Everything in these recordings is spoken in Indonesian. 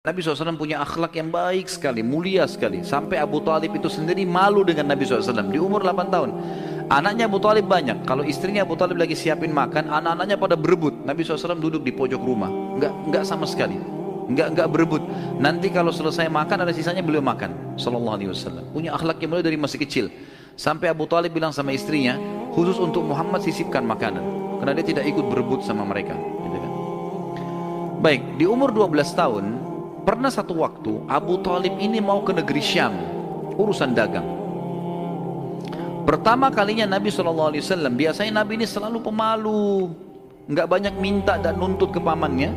Nabi SAW punya akhlak yang baik sekali, mulia sekali. Sampai Abu Talib itu sendiri malu dengan Nabi SAW di umur 8 tahun. Anaknya Abu Talib banyak. Kalau istrinya Abu Talib lagi siapin makan, anak-anaknya pada berebut. Nabi SAW duduk di pojok rumah. Enggak sama sekali. Enggak berebut. Nanti kalau selesai makan ada sisanya beliau makan. Sallallahu alaihi wasallam. Punya akhlak yang mulia dari masih kecil. Sampai Abu Talib bilang sama istrinya, khusus untuk Muhammad sisipkan makanan. Karena dia tidak ikut berebut sama mereka. Gitu kan. Baik, di umur 12 tahun, pernah satu waktu Abu Talib ini mau ke negeri Syam, urusan dagang. Pertama kalinya Nabi SAW, biasanya Nabi ini selalu pemalu, nggak banyak minta dan nuntut ke pamannya.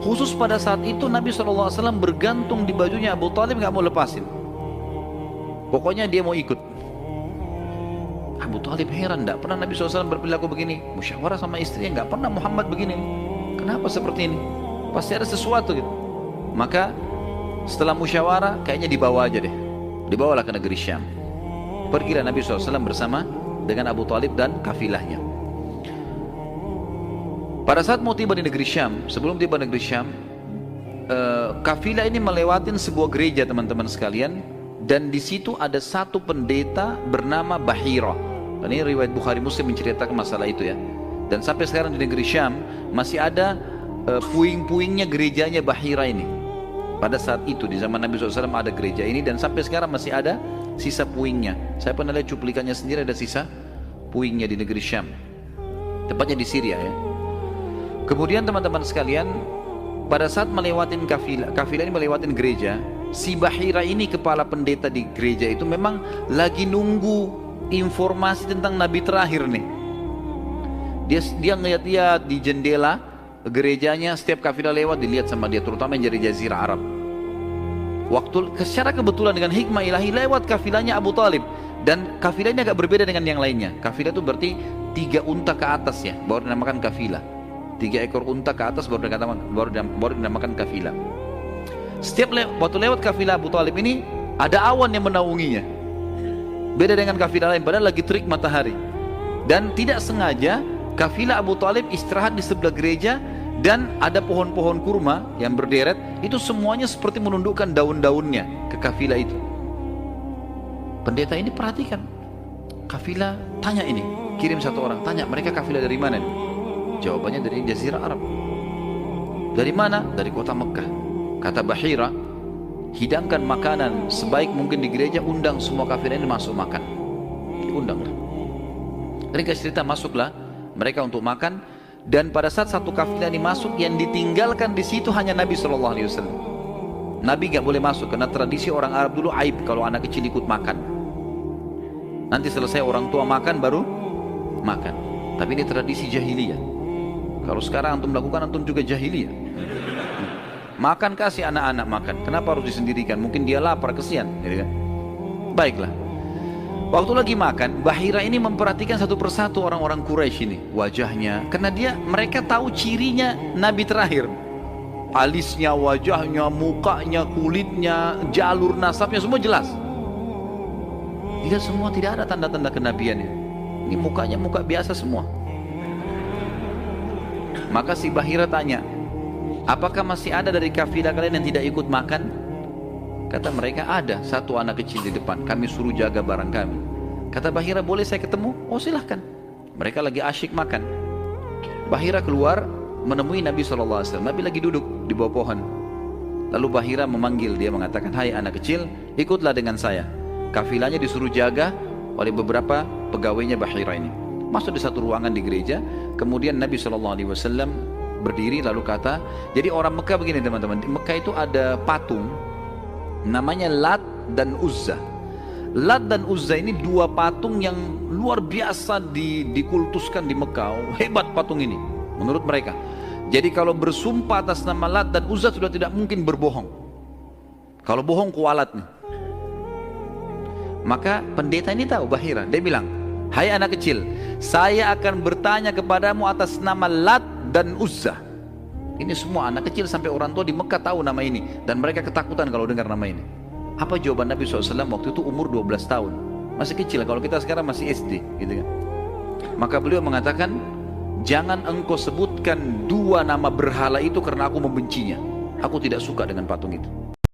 Khusus pada saat itu Nabi SAW bergantung di bajunya Abu Talib, nggak mau lepasin. Pokoknya dia mau ikut. Abu Talib heran, nggak pernah Nabi SAW berperilaku begini. Musyawarah sama istrinya, nggak pernah Muhammad begini. Kenapa seperti ini? Pasti ada sesuatu gitu. Maka setelah musyawarah kayaknya dibawa aja deh. Dibawalah ke negeri Syam. Pergilah Nabi SAW bersama dengan Abu Talib dan kafilahnya. Pada saat mau tiba di negeri Syam, sebelum tiba di negeri Syam, kafilah ini melewatin sebuah gereja teman-teman sekalian. Dan di situ ada satu pendeta bernama Bahira. Dan ini riwayat Bukhari Muslim menceritakan masalah itu ya. Dan sampai sekarang di negeri Syam masih ada puing-puingnya gerejanya Bahira ini. Pada saat itu di zaman Nabi SAW ada gereja ini dan sampai sekarang masih ada sisa puingnya. Saya pernah lihat cuplikannya sendiri, ada sisa puingnya di negeri Syam. Tepatnya di Syria ya. Kemudian teman-teman sekalian, pada saat melewatin kafilah ini melewatin gereja, si Bahira ini kepala pendeta di gereja itu memang lagi nunggu informasi tentang Nabi terakhir nih. Dia ngeliat-liat di jendela gerejanya, setiap kafilah lewat dilihat sama dia, terutama yang dari Jazirah Arab. Waktu secara kebetulan dengan hikmah ilahi lewat kafilahnya Abu Talib, dan kafilah ini agak berbeda dengan yang lainnya. Kafilah itu berarti 3 unta ke atas ya, baru dinamakan kafilah. 3 ekor unta ke atas baru dinamakan kafilah. Setiap waktu lewat kafilah Abu Talib ini ada awan yang menaunginya. Beda dengan kafilah lain, padahal lagi terik matahari. Dan tidak sengaja kafilah Abu Talib istirahat di sebelah gereja dan ada pohon-pohon kurma yang berderet, itu semuanya seperti menundukkan daun-daunnya ke kafilah itu. Pendeta ini perhatikan, kafilah tanya ini, kirim satu orang, tanya mereka kafilah dari mana nih? Jawabannya dari Jazirah Arab. Dari mana? Dari kota Mekah. Kata Bahira, hidangkan makanan sebaik mungkin di gereja, undang semua kafilah ini masuk makan. Diundanglah. Mereka cerita masuklah mereka untuk makan, dan pada saat satu kafilah ini masuk, yang ditinggalkan di situ hanya Nabi SAW. Nabi nggak boleh masuk karena tradisi orang Arab dulu aib kalau anak kecil ikut makan. Nanti selesai orang tua makan baru makan. Tapi ini tradisi jahiliyah. Kalau sekarang antum lakukan, antum juga jahiliyah. Makan, kasih anak-anak makan. Kenapa harus disendirikan? Mungkin dia lapar, kesian. Gitu kan? Baiklah. Waktu lagi makan, Bahira ini memperhatikan satu persatu orang-orang Quraisy ini, wajahnya, karena mereka tahu cirinya Nabi terakhir. Alisnya, wajahnya, mukanya, kulitnya, jalur nasabnya semua jelas. Tidak semua, tidak ada tanda-tanda kenabiannya. Ini mukanya muka biasa semua. Maka si Bahira tanya, apakah masih ada dari kafilah kalian yang tidak ikut makan? Kata mereka, ada satu anak kecil di depan, kami suruh jaga barang kami. Kata Bahira, boleh saya ketemu? Oh silahkan. Mereka lagi asyik makan. Bahira keluar menemui Nabi SAW. Nabi lagi duduk di bawah pohon. Lalu Bahira memanggil dia, mengatakan, hai anak kecil, ikutlah dengan saya. Kafilahnya disuruh jaga oleh beberapa pegawainya Bahira ini. Masuk di satu ruangan di gereja. Kemudian Nabi SAW berdiri lalu kata, jadi orang Mekah begini teman-teman, di Mekah itu ada patung namanya Lat dan Uzza. Lat dan Uzza ini 2 patung yang luar biasa dikultuskan di Mekah. Hebat patung ini menurut mereka. Jadi kalau bersumpah atas nama Lat dan Uzza sudah tidak mungkin berbohong. Kalau bohong kualat nih. Maka pendeta ini tahu Bahira, dia bilang, hai anak kecil, saya akan bertanya kepadamu atas nama Lat dan Uzza. Ini semua anak kecil sampai orang tua di Mekah tahu nama ini, dan mereka ketakutan kalau dengar nama ini. Apa jawaban Nabi SAW waktu itu? Umur 12 tahun, masih kecil. Kalau kita sekarang masih SD gitu kan. Maka beliau mengatakan, jangan engkau sebutkan 2 nama berhala itu karena aku membencinya. aku tidak suka dengan patung itu.